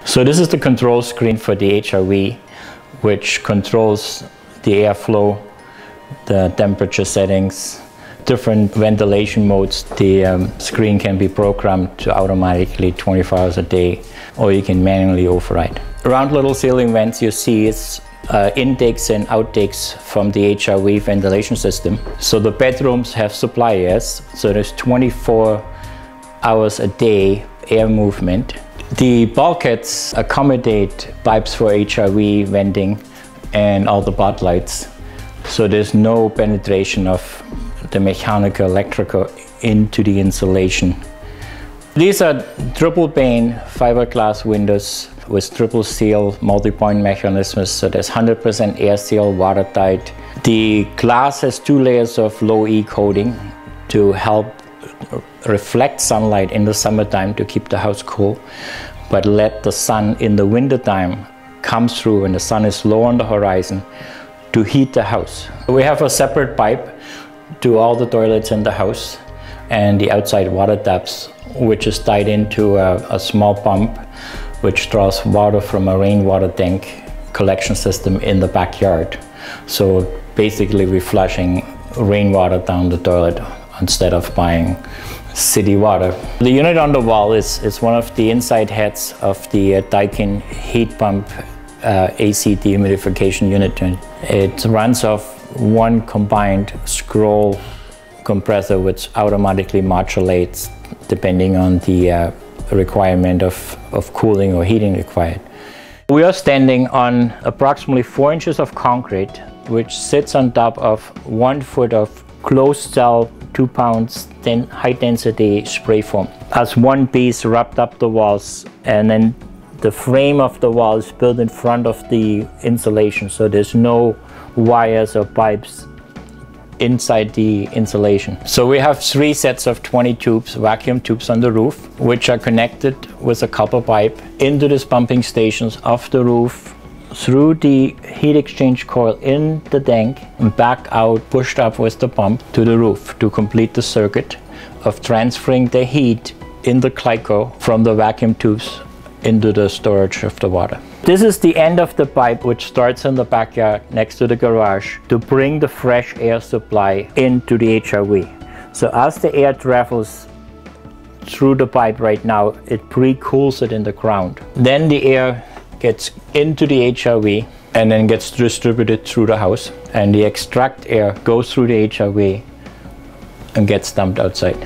So this is the control screen for the HRV, which controls the airflow, the temperature settings, different ventilation modes. The screen can be programmed to automatically 24 hours a day, or you can manually override. Around little ceiling vents you see is intakes and outtakes from the HRV ventilation system. So the bedrooms have supply airs, so there's 24 hours a day air movement. The bulkheads accommodate pipes for HRV venting and all the butt lights, so there's no penetration of the mechanical, electrical into the insulation. These are triple pane fiberglass windows with triple seal multi-point mechanisms, so there's 100% air seal, watertight. The glass has 2 layers of low E coating to help reflect sunlight in the summertime to keep the house cool, but let the sun in the wintertime come through when the sun is low on the horizon to heat the house. We have a separate pipe to all the toilets in the house and the outside water taps, which is tied into a small pump which draws water from a rainwater tank collection system in the backyard. So basically we're flushing rainwater down the toilet instead of buying city water. The unit on the wall is one of the inside heads of the Daikin heat pump AC dehumidification unit. It runs off one combined scroll compressor which automatically modulates depending on the requirement of cooling or heating required. We are standing on approximately 4 inches of concrete which sits on top of 1 foot of closed cell 2 pounds high density spray foam. As one piece wrapped up the walls, and then the frame of the wall is built in front of the insulation, so there's no wires or pipes inside the insulation. So we have 3 sets of 20 tubes, vacuum tubes on the roof, which are connected with a copper pipe into these pumping stations off the roof, through the heat exchange coil in the tank and back out, pushed up with the pump to the roof to complete the circuit of transferring the heat in the glyco from the vacuum tubes into the storage of the water. This is the end of the pipe which starts in the backyard next to the garage to bring the fresh air supply into the HRV. So as the air travels through the pipe right now, it pre-cools it in the ground. Then the air gets into the HRV and then gets distributed through the house, and the extract air goes through the HRV and gets dumped outside.